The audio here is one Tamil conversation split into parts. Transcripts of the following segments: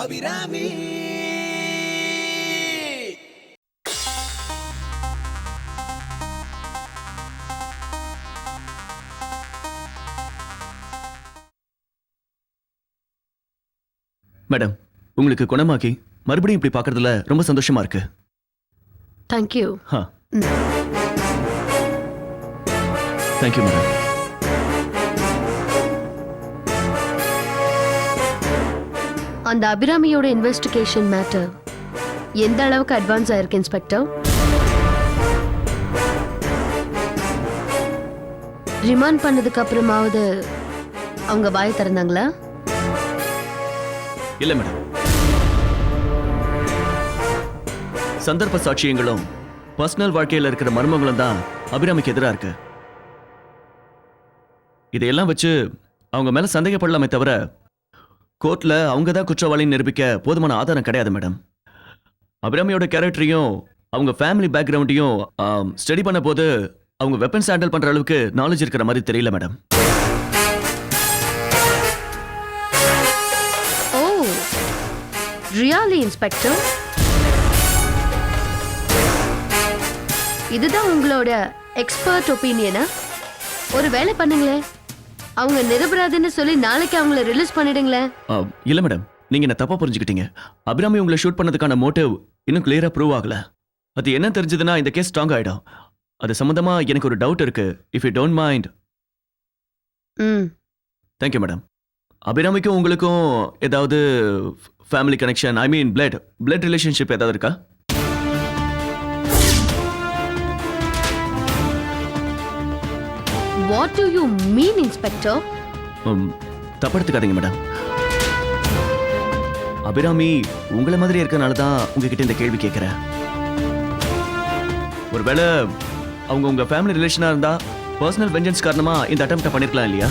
அபிராமி. மேடம், உங்களுக்கு குணமாக்கி மறுபடியும் இப்படி பார்க்கறதுல ரொம்ப சந்தோஷமா இருக்கு. தேங்க்யூ. Thank you madam. அந்த அபிராமியோட இன்வெஸ்டிகேஷன் மேட்டர் எந்த அளவுக்கு அட்வான்ஸ் ஆயிருக்கு இன்ஸ்பெக்டர்? ரிமாண்ட் பண்ணதுக்கு அப்புறமாவது அவங்க வாய் திறந்தாங்களா? இல்ல மேடம். சந்தர்ப்ப சாட்சியங்களும் பர்சனல் வாழ்க்கையில் இருக்கிற மர்மங்களும் தான் அபிராமிக்கு எதிராக இருக்கு. இதையெல்லாம் வச்சு அவங்க மேல சந்தேகப்படலாமே தவிர கோர்ட்ல அவங்க தான் குற்றவாளின்னு நிரூபிக்க போதுமான ஆதாரம் கிடையாது மேடம். அபிராமியோட கேரக்டரையும் அவங்க ஃபேமிலி பேக்ரவுண்டையும் ஸ்டடி பண்ண போது அவங்க வெப்பன்ஸ் ஹேண்டில் பண்ற அளவுக்கு நாலேஜ் இருக்கிற மாதிரி தெரியல மேடம். ஓ ரியலி இன்ஸ்பெக்டர்? இதுதான் உங்களோட எக்ஸ்பர்ட் ஒப்பீனியனா? ஒரு வேலை பண்ணுங்களேன், அவங்க நிரபராதின்னு சொல்லி நாளைக்கு அவங்கள ரிலீஸ் பண்ணிடுங்களேன். இல்ல மேடம், நீங்க என்ன தப்பா புரிஞ்சுக்கிட்டீங்க. அபிராமி உங்களை ஷூட் பண்ணதுக்கான மோட்டிவ் இன்னும் கிளியரா ப்ரூவ் ஆகல. அது என்ன தெரிஞ்சதுன்னா இந்த கேஸ் ஸ்ட்ராங் ஆயிடும். அது சம்பந்தமா எனக்கு ஒரு டவுட் இருக்கு. If you don't mind. Thank you madam. அபிராமிக்கும் உங்களுக்கும் ஏதாவது family connection, I mean blood relationship ஏதாவது இருக்கா? What do you mean, Inspector? தப்படுத்துக்காதீங்க மேடம். அபிராமி உங்களை மாதிரி இருக்கனால தான் உங்ககிட்ட இந்த கேள்வி கேட்கிறேன். ஒருவேளை அவங்க உங்க ஃபேமிலி ரிலேஷனா இருந்தா பர்சனல் வெஞ்சன்ஸ் காரணமா இந்த அட்டெம்ப்ட் பண்ணிருக்கலாம் இல்லையா?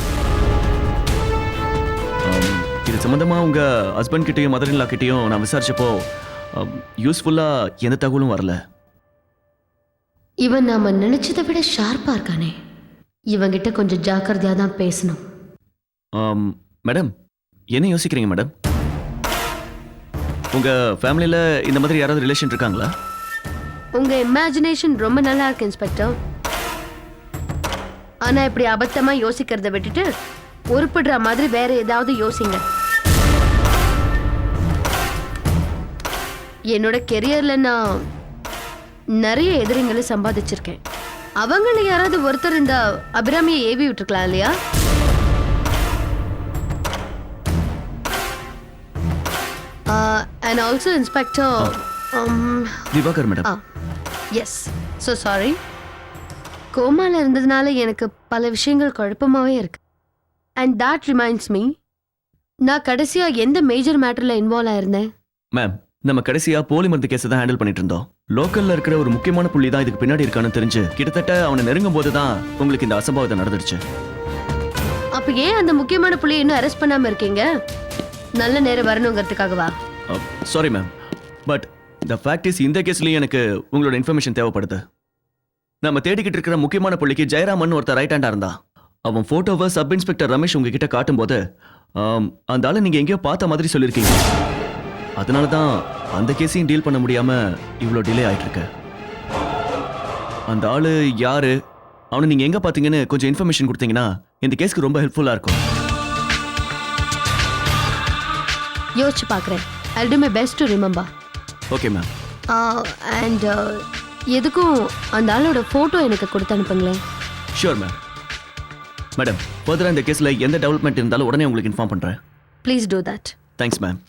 இது சம்பந்தமா உங்க ஹஸ்பண்ட் கிட்டயும் மதர் இன் லா கிட்டயும் நான் விசாரிச்சப்போ யூஸ்ஃபுல்லா எந்த தகவலும் வரல. இவன் நாம நினைச்சதை விட ஷார்ப்பா இருக்கானே. இவங்கிட்ட கொஞ்சம் ஜாக்கிரதையா தான் பேசணும். மேடம், என்ன யோசிக்கிறீங்க மேடம்? உங்க ஃபேமிலியில இந்த மாதிரி யாராவது ரிலேஷன் இருக்காங்களா? உங்க இமேஜினேஷன் ரொம்ப நல்லா இருக்கு இன்ஸ்பெக்டர். ஆனா இப்படி அபத்தமா யோசிக்கிறத விட்டுட்டு உருப்படுற மாதிரி வேற ஏதாவது யோசிங்க. என்னோட கெரியர்ல நான் நிறைய எதிரிங்களை சம்பாதிச்சிருக்கேன். அவங்கள யாராவது ஒருத்தர் இந்த அபிராமியை ஏவி விட்டுருக்கலாம் இல்லையா? And also Inspector Divakar madam. Yes, so sorry. கோமால இருந்ததுனால எனக்கு பல விஷயங்கள் குழப்பமாவே இருக்கு. And that reminds me, நான் கடைசியா எந்த மேஜர் மேட்டர்ல இன்வால்வ் ஆயிருந்தேன்? மேம், நம்ம கடைசியா போலி மருந்து கேஸ் தான் ஹேண்டில் பண்ணிட்டு இருந்தோம். லோக்கல்ல இருக்கிற ஒரு முக்கியமான புள்ளி தான் இதுக்கு பின்னாடி இருக்கான்னு தெரிஞ்சு கிட்டத்தட்ட அவனை நெருங்கும் போதுதான் உங்களுக்கு இந்த அசம்பாவிதம் நடந்துருச்சு. அப்ப ஏன் அந்த முக்கியமான புள்ளியை இன்னும் அரெஸ்ட் பண்ணாம இருக்கீங்க? நல்ல நேரம் வரணுங்கிறதுக்காகவா? Sorry ma'am, but the fact is இந்த கேஸ்லயும் எனக்கு உங்களோட இன்ஃபர்மேஷன் தேவைப்படுது. நம்ம தேடிக்கிட்டு இருக்கிற முக்கியமான புள்ளிக்கு ஜெயராமன் ஒருத்தர் ரைட் ஹேண்டா இருந்தா. அவன் போட்டோவை சப் இன்ஸ்பெக்டர் ரமேஷ் உங்ககிட்ட காட்டும் போது அந்த ஆளை நீங்க எங்கேயோ பார்த்த மாதிரி சொல்லியிருக்கீங்க. அதனால தான் அந்த கேஸையும் டீல் பண்ண முடியாம இவ்வளோ டிலே ஆயிட்டு இருக்கு. அந்த ஆளு யாரு, அவனை நீங்க எங்க பாத்தீங்கன்னு கொஞ்சம் இன்ஃபர்மேஷன் கொடுத்தீங்கன்னா இந்த கேஸ்க்கு ரொம்ப ஹெல்ப்ஃபுல்லா இருக்கும். யோசிச்சு பார்க்குறேன். I'll do my best to remember. Okay ma'am. And எதுக்கும் அந்த ஆளோட ஃபோட்டோ எனக்கு கொடுத்து அனுப்புங்களேன். Sure ma'am. மேடம், ஃபர்தராக இந்த கேஸில் எந்த டெவலப்மெண்ட் இருந்தாலும் உடனே உங்களுக்கு இன்ஃபார்ம் பண்ணுறேன். Please do that. Thanks ma'am.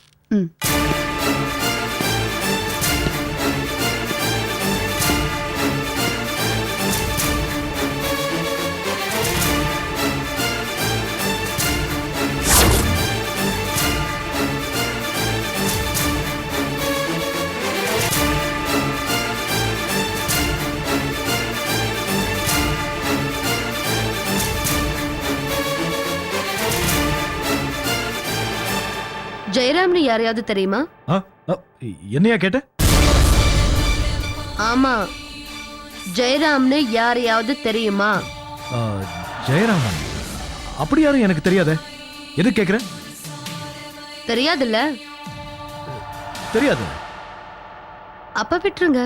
ஜெயராம்னு யாரையாவது தெரியுமா? என்னையா கேட்ட? ஆமா, ஜெயராம்னு யாரையாவது தெரியுமா? ஜெயராமன் அப்படி யாரும் எனக்கு தெரியாதே. எது கேக்குற? தெரியாதுல்ல? தெரியாது. அப்ப விட்டுருங்க.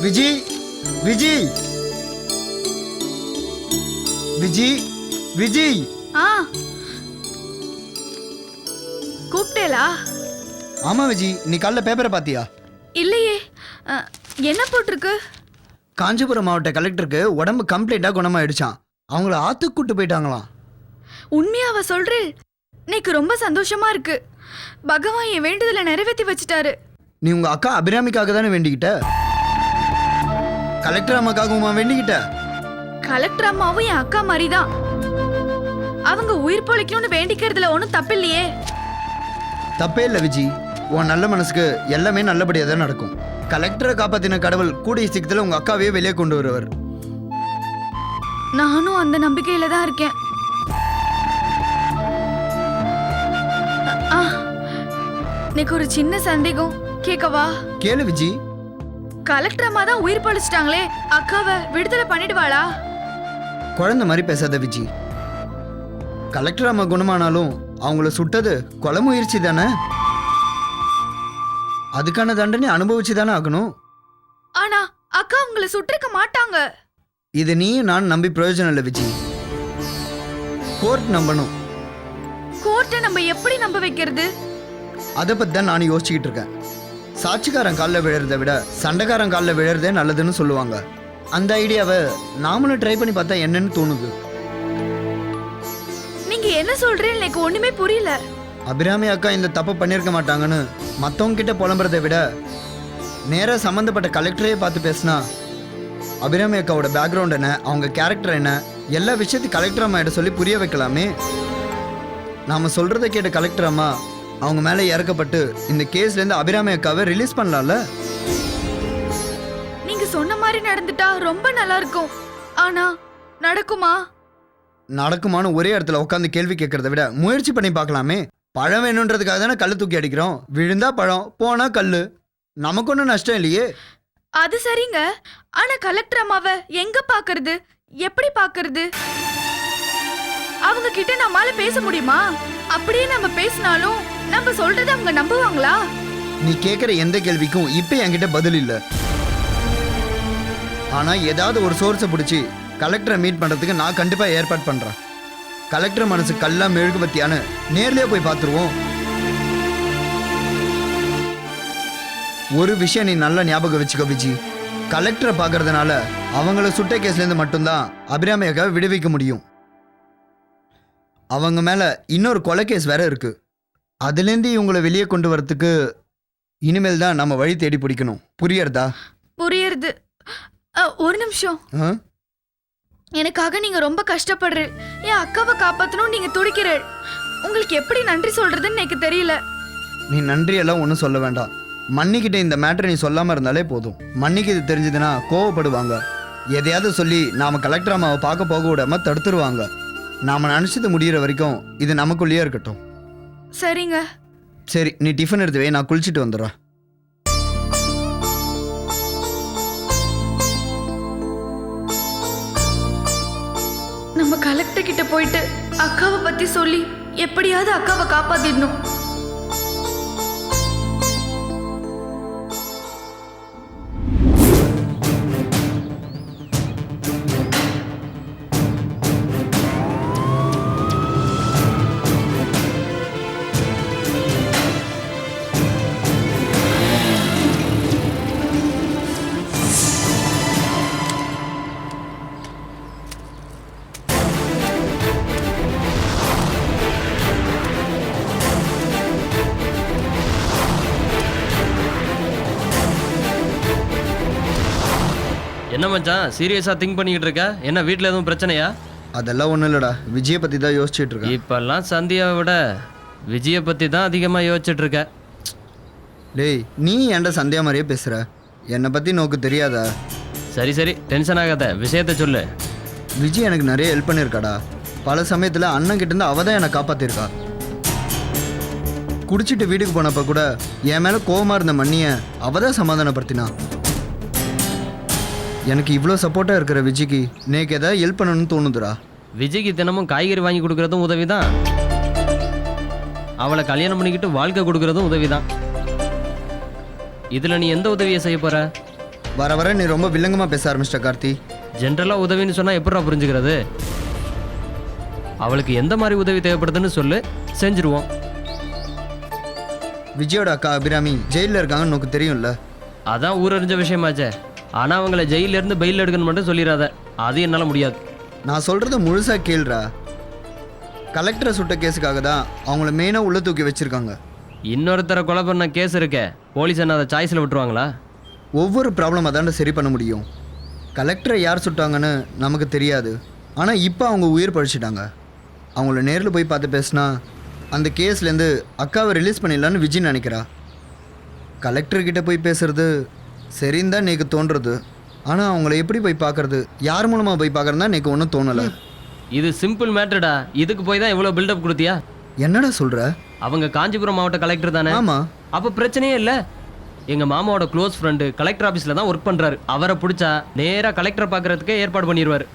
விஜய் விஜய் விஜய் விஜய் ஆ கூப்பிட்டேலா? ஆமா விஜய், நீ காலைல பேப்பரை பாத்தியா? இல்லையே. என்ன போட்டிருக்கு? காஞ்சிபுரம் மாவட்ட கலெக்டருக்கு உடம்பு கம்ப்ளீட்டா குணமாயிடுச்சான். அவங்கள ஆத்துக்கு கூட்டு போயிட்டாங்களாம். உண்மையாவ சொல்றேன்? எனக்கு ரொம்ப சந்தோஷமா இருக்கு. பகவான் என் வேண்டுதலை நிறைவேற்றி வச்சுட்டாரு. நீ உங்க அக்கா அபிராமிக்காக தானே வேண்டிக்கிட்ட? கலெக்டர் அம்மாக்காகவுமா வேண்டிக்கிட்ட? கலெக்டர் அம்மாவும் என் அக்கா மாதிரி தான். அவங்க உயிர் பொழைக்கணும்னு வேண்டிக்கிறதுல ஒன்றும் தப்பில்லையே. தப்பே இல்லை விஜய், உன் நல்ல மனசுக்கு எல்லாமே நல்லபடியாக தான் நடக்கும். கலெக்டரை காப்பாத்தின கடவுள் கூடிய சீக்கிரத்தில் உங்க அக்காவையே வெளியே கொண்டு வருவார். நானும் அந்த நம்பிக்கையில தான் இருக்கேன். எனக்கு ஒரு சின்ன சந்தேகம் கேட்கவா? கேளு விஜய். கலெக்டர் அம்மா தான் உயிர் பழிச்சிட்டாங்களே, அக்காவை விடுதலை பண்ணிடுவாளா? குழந்தை மாதிரி பேசாத விஜய். கலெக்டர் அம்மா குணமானாலும் அவங்கள சுட்டது கொலை முயற்சி தானே. அதுக்கான தண்டனை அனுபவிச்சு தானே ஆகணும். ஆனா அக்கா உங்களை சுட்டிருக்க மாட்டாங்க. இது நீயும் நான் நம்பி பிரயோஜனம் இல்லை விஜய். கோர்ட் நம்பணும். கோர்ட்டை நம்ம எப்படி நம்ப வைக்கிறது? அதை பத்தி தான் நானும் யோசிச்சுக்கிட்டு இருக்கேன். சாட்சிக்காரன் காலில் விழுறதை விட சண்டைக்காரன் காலில் விழுறதே நல்லதுன்னு சொல்லுவாங்க. அந்த ஐடியாவை நாமளும் ட்ரை பண்ணி பார்த்தா என்னன்னு தோணுது. நீங்க என்ன சொல்றீங்க? எனக்கு ஒண்ணுமே புரியல. அபிராமி அக்கா இந்த தப்பு பண்ணியிருக்க மாட்டாங்கன்னு மற்றவங்க கிட்ட புலம்புறதை விட நேராக சம்மந்தப்பட்ட கலெக்டரையே பார்த்து பேசினா அபிராமி அக்காவோட பேக்ரவுண்ட் என்ன, அவங்க கேரக்டர் என்ன, எல்லா விஷயத்தையும் கலெக்டர் அம்மா கிட்ட சொல்லி புரிய வைக்கலாமே. நாம் சொல்கிறத கேட்ட கலெக்டர் அம்மா அவங்க மேலே இறக்கப்பட்டு இந்த கேஸ்லேருந்து அபிராமி அக்காவை ரிலீஸ் பண்ணலாம்ல. நீங்க சொன்ன மாதிரி நடந்துட்டா ரொம்ப நல்லா இருக்கும். ஆனா நடக்குமா? நடக்குமான்னு ஒரே இடத்துல உட்காந்து கேள்வி கேட்கறத விட முயற்சி பண்ணி பார்க்கலாமே. பழம் வேணுன்றதுக்காக தானே கல் தூக்கி அடிக்கிறோம். விழுந்தா பழம், போனா கல், நமக்கு ஒன்றும் நஷ்டம் இல்லையே. அது சரிங்க. ஆனா கலெக்டர் அம்மாவை எங்க பாக்குறது, எப்படி பாக்குறது? அவங்க கிட்ட நம்மால பேச முடியுமா? அப்படியே நம்ம பேசினாலும் நம்ம சொல்றதை அவங்க நம்புவாங்களா? நீ கேட்குற எந்த கேள்விக்கும் இப்போ என்கிட்ட பதில் இல்லை. ஆனால் ஏதாவது ஒரு சோர்ஸை பிடிச்சி கலெக்டரை மீட் பண்ணுறதுக்கு நான் கண்டிப்பாக ஏற்பாடு பண்ணுறேன். கலெக்டர் மனசு கல்லா மெழுகுபத்தியான்னு நேர்லேயே போய் பார்த்துருவோம். ஒரு விஷயம் நீ நல்லா ஞாபகம் வச்சுக்கோ விஜி. கலெக்டரை பார்க்கறதுனால அவங்கள சுட்ட கேஸ்லேருந்து மட்டும்தான் அபிராமி அக்காவை விடுவிக்க முடியும். அவங்க மேலே இன்னொரு கொலை கேஸ் வேற இருக்கு. அதுலேருந்து இவங்களை வெளியே கொண்டு வரத்துக்கு இனிமேல் தான் நம்ம வழி தேடி பிடிக்கணும். புரியறதா? புரியுது. ஒரு நிமிஷம். எனக்காக நீங்க ரொம்ப கஷ்டப்படுறீ. என் அக்காவை காப்பாத்தணும் நீங்க துடிக்கிறீள். உங்களுக்கு எப்படி நன்றி சொல்றதுன்னு எனக்கு தெரியல. நீ நன்றியெல்லாம் ஒன்றும் சொல்ல வேண்டாம். மன்னிக்கிட்ட இந்த மேட்டரை நீ சொல்லாமல் இருந்தாலே போதும். மன்னிக்கு இது தெரிஞ்சதுன்னா கோவப்படுவாங்க. எதையாவது சொல்லி நாம் கலெக்டர் அம்மாவை பார்க்க போக விடாம தடுத்துருவாங்க. நாம் நினச்சது முடிகிற வரைக்கும் இது நமக்குள்ளேயே இருக்கட்டும். சரிங்க. சரி, நீ டிஃபன் எடுத்து வை, நான் குளிச்சுட்டு வந்துடுறேன். நம்ம கலெக்டர் கிட்ட போயிட்டு அக்காவை பத்தி சொல்லி எப்படியாவது அக்காவை காப்பாத்திடணும். என்ன மச்சான் சீரியஸா திங்க் பண்ணிக்கிட்டு இருக்க? என்ன வீட்ல எதுவும் பிரச்சனையா? அதெல்லாம் ஒன்றும் இல்லைடா, விஜயை பற்றி தான் யோசிச்சுட்டு இருக்கேன். இப்பெல்லாம் சந்தியாவை விட விஜயை பத்தி தான் அதிகமா யோசிச்சுட்டு இருக்க. டேய், நீ ஏன்டா சந்தியா மாதிரியே பேசுகிற? என்னை பற்றி நோக்கு தெரியாதா? சரி சரி டென்ஷன் ஆகாத, விஷயத்த சொல்லு. விஜய் எனக்கு நிறைய ஹெல்ப் பண்ணியிருக்காடா. பல சமயத்தில் அண்ணன் கிட்டேருந்து அவள் தான் என்னை காப்பாற்றிருக்கா. குடிச்சிட்டு வீட்டுக்கு போனப்போ கூட என் மேலே கோவமாக இருந்த மண்ணியை அவள் தான் சமாதானப்படுத்தினா. எனக்கு இவ்வளோ சப்போர்ட்டாக இருக்கிற விஜய்க்கு நேக்கு ஏதாவது ஹெல்ப் பண்ணணும்னு தோணுதுடா. விஜய்க்கு தினமும் காய்கறி வாங்கி கொடுக்கறதும் உதவிதான், அவளை கல்யாணம் பண்ணிக்கிட்டு வாழ்க்கை கொடுக்கறதும் உதவிதான். இதுல நீ எந்த உதவியை செய்ய போற? வர வர நீ ரொம்ப வில்லங்கமாக பேச ஆரம்பிச்சிட்ட கார்த்தி. ஜென்ரலா உதவின்னு சொன்னா எப்படிடா புரிஞ்சுக்கிறது? அவளுக்கு எந்த மாதிரி உதவி தேவைப்படுதுன்னு சொல்லு, செஞ்சிருவோம். விஜயோட அக்கா அபிராமி ஜெயிலில் இருக்காங்கன்னு உனக்கு தெரியும்ல. அதான் ஊரறிஞ்ச விஷயமாச்சே. ஆனா அவங்கள ஜெயில இருந்து பெயில் எடுக்கணும் மட்டும் சொல்லிடாத, அது என்னால முடியாது. நான் சொல்கிறத முழுசாக கேள்றா. கலெக்டரை சுட்ட கேஸுக்காக தான் அவங்கள மெயினாக உள்ளே தூக்கி வச்சுருக்காங்க. இன்னொருத்தரை கொலை பண்ண கேஸ் இருக்கே, போலீஸ் என்ன அதை சாய்ஸில் விட்டுருவாங்களா? ஒவ்வொரு ப்ராப்ளம் அதாண்ட சரி பண்ண முடியும். கலெக்டரை யார் சுட்டாங்கன்னு நமக்கு தெரியாது. ஆனால் இப்போ அவங்க உயிர் பழிச்சிட்டாங்க. அவங்கள நேரில் போய் பார்த்து பேசினா அந்த கேஸ்லேருந்து அக்காவை ரிலீஸ் பண்ணிடலான்னு விஜய் நினைக்கிறா. கலெக்டர்கிட்ட போய் பேசுறது சரின்னு தான் எனக்கு தோன்றுறது. ஆனால் அவங்கள எப்படி போய் பார்க்கறது, யார் மூலமாக போய் பார்க்கறதுனா எனக்கு ஒன்றும் தோணலை. இது சிம்பிள் மேட்டர்டா, இதுக்கு போய் தான் இவ்வளோ பில்டப் கொடுத்தியா? என்னடா சொல்கிற? அவங்க காஞ்சிபுரம் மாவட்ட கலெக்டர் தானே? ஆமாம். அப்போ பிரச்சனையே இல்லை. எங்கள் மாமாவோட க்ளோஸ் ஃப்ரெண்டு கலெக்டர் ஆஃபீஸில் தான் ஒர்க் பண்ணுறாரு. அவரை பிடிச்சா நேராக கலெக்டரை பார்க்கறதுக்கே ஏற்பாடு பண்ணிடுவார்.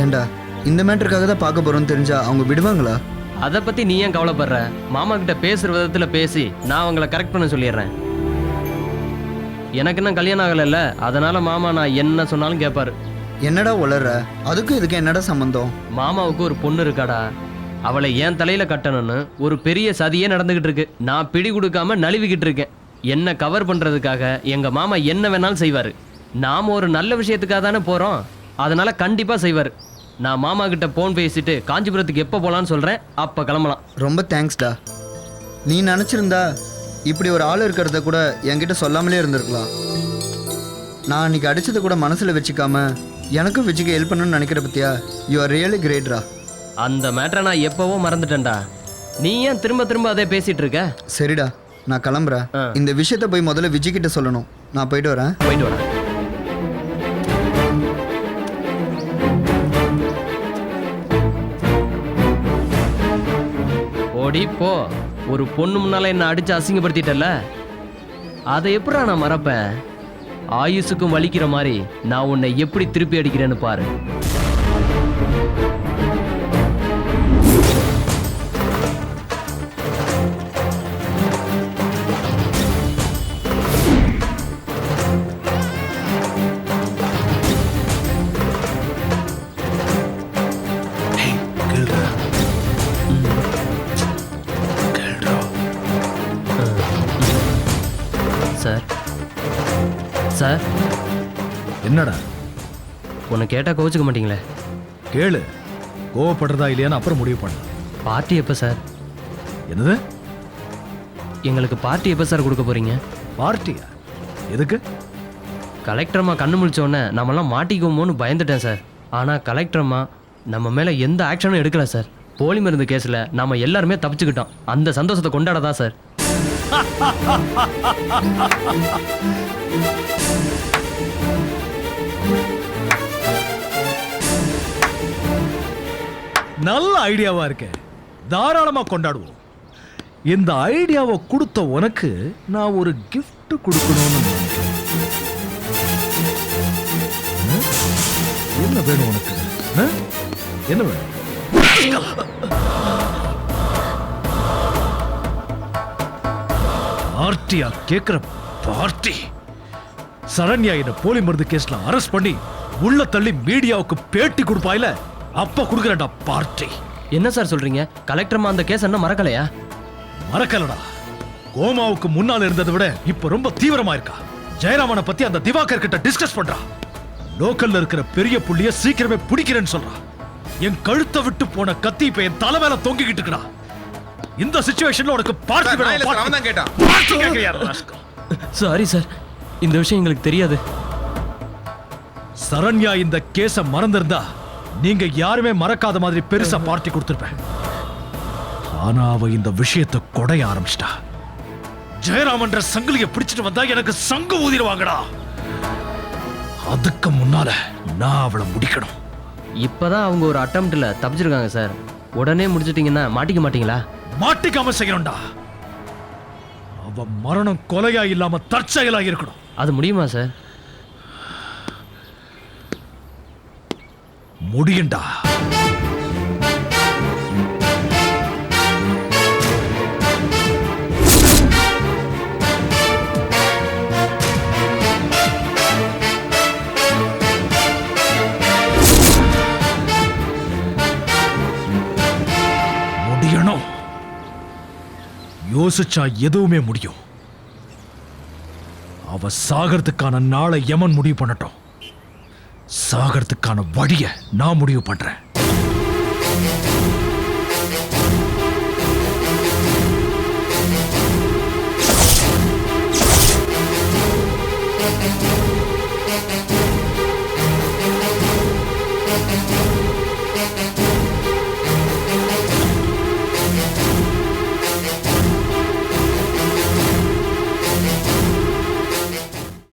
ஏண்டா இந்த மேட்டருக்காக தான் பார்க்க போகிறோன்னு தெரிஞ்சா அவங்க விடுவாங்களா? அதை பற்றி நீ ஏன் கவலைப்படுற? மாமா கிட்ட பேசுகிற விதத்தில் பேசி நான் அவங்கள கரெக்ட் பண்ண சொல்லிடுறேன். எனக்கு இன்னும் கல்யாணம் ஆகலைல்ல, அதனால மாமா நான் என்ன சொன்னாலும் கேட்பாரு. என்னடா உளற? அதுக்கும் இதுக்கு என்னடா சம்மந்தம்? மாமாவுக்கு ஒரு பொண்ணு இருக்காடா, அவளை என் தலையில கட்டணும்னு ஒரு பெரிய சதியே நடந்துகிட்டு இருக்கு. நான் பிடி கொடுக்காம நழுவிக்கிட்டு இருக்கேன். என்ன கவர் பண்றதுக்காக எங்க மாமா என்ன வேணாலும் செய்வாரு. நாம ஒரு நல்ல விஷயத்துக்காக தானே போறோம், அதனால கண்டிப்பா செய்வாரு. நான் மாமா கிட்ட போன் பேசிட்டு காஞ்சிபுரத்துக்கு எப்போ போலான்னு சொல்றேன், அப்ப கிளம்பலாம். ரொம்ப தேங்க்ஸ்டா. நீ நினச்சிருந்தா இப்படி ஒரு ஆள் இருக்கிறத கூட என்கிட்ட சொல்லாமலே இருந்திருக்கலாம். நான் அன்றைக்கி அடித்ததை கூட மனசில் வச்சுக்காம எனக்கும் விஜய்க்கு ஹெல்ப் பண்ணணும்னு நினைக்கிற பத்தியா. யூ ஆர் ரியலி கிரேட்ரா. அந்த மேட்டரை நான் எப்பவோ மறந்துட்டேன்டா. நீ ஏன் திரும்ப திரும்ப அதே பேசிட்டு இருக்க? சரிடா, நான் கிளம்புறேன். ஆ. இந்த விஷயத்த போய் முதல்ல விஜய் கிட்ட சொல்லணும். நான் போயிட்டு வரேன். போயிட்டு வரேன். ஓடி போ. ஒரு பொண்ணு முன்னால என்ன அடிச்சு அசிங்கப்படுத்திட்டல, அதை எப்படா நான் மறப்பேன்? ஆயுசுக்கும் வலிக்கிற மாதிரி நான் உன்னை எப்படி திருப்பி அடிக்கிறேன்னு பாரு. சார் சார், என்னடா? உன்னை கேட்டா கோச்சுக்க மாட்டீங்களே? கேளு. கோவப்படுறதா இல்லையான்னு அப்புறம் முடிவு பண்ண. பார்ட்டி எப்போ சார்? என்னது? எங்களுக்கு பார்ட்டி எப்போ சார் கொடுக்க போறீங்க? பார்ட்டியா? எதுக்கு? கலெக்டரம்மா கண்ணு முழிச்சோடனே நம்மலாம் மாட்டிக்குவோமோன்னு பயந்துட்டேன் சார். ஆனால் கலெக்டரம்மா நம்ம மேலே எந்த ஆக்ஷனும் எடுக்கல சார். போலி மருந்து கேஸில் நம்ம எல்லாருமே தப்பிச்சுக்கிட்டோம். அந்த சந்தோஷத்தை கொண்டாட தான் சார். நல்ல ஐடியாவா இருக்கே, தாராளமா கொண்டாடுவோம். இந்த ஐடியாவை கொடுத்த உனக்கு நான் ஒரு gift கொடுக்கணும்னு நினைக்கிறேன். என்ன வேணும் உனக்கு? என்ன வேணும்? பார்ட்டியா கேக்குற? பார்ட்டி? சரண்யா என்ன போலி மருந்து கேஸ்ல அரெஸ்ட் பண்ணி உள்ள தள்ளி மீடியாவுக்கு பேட்டி கொடுப்பாயில, அப்ப கொடுக்கறடா பார்ட்டி. என்ன சார் சொல்றீங்க? கலெக்டர்மா அந்த கேஸ் என்ன மறக்கலையா? மறக்கலடா. கோமாவுக்கு முன்னால இருந்ததை விட இப்ப ரொம்ப தீவிரமா இருக்கா. ஜெயராமனை பத்தி அந்த திவாகர் கிட்ட டிஸ்கஸ் பண்றா. லோக்கல்ல இருக்கிற பெரிய புள்ளிய சீக்கிரமே பிடிக்கிறேன்னு சொல்றா. என் கழுத்தை விட்டு போன கத்தி இப்ப என் தலை மேல தொங்கிக்கிட்டு இருக்கா. இந்த சிச்சுவேஷன்ல உனக்கு பார்த்து நான் இல்ல சார், அவன் தான் கேட்டான். சாரி சார், இந்த விஷயம் எங்களுக்கு தெரியாது. சரண்யா இந்த கேஸ மறந்திருந்தா நீங்க யாருமே மறக்காத மாதிரி பெருசா பார்ட்டி கொடுத்திருப்பேன். ஆனா அவ இந்த விஷயத்தை கொடைய ஆரம்பிச்சிட்டா. ஜெயராமன்ற சங்கிலிய பிடிச்சிட்டு வந்தா எனக்கு சங்கு ஊதிடுவாங்கடா. அதுக்கு முன்னால நான் அவளை முடிக்கணும். இப்பதான் அவங்க ஒரு அட்டம்ப்ட்ல தப்பிச்சிருக்காங்க சார். உடனே முடிச்சிட்டீங்கன்னா மாட்டிக்க மாட்டீங்களா? மாட்டிக்காம செய்யணும்டா. அவ மரணம் கொலையா இல்லாம தற்செயலா இருக்கணும். அது முடியுமா சார்? முடியும்டா. முடியணும். யோசிச்சா எதுவுமே முடியும். அவ சாகிறதுக்கான நாளை யமன் முடிவு பண்ணட்டும். சாகிறதுக்கான வழிய நான் முடிவு பண்றேன்.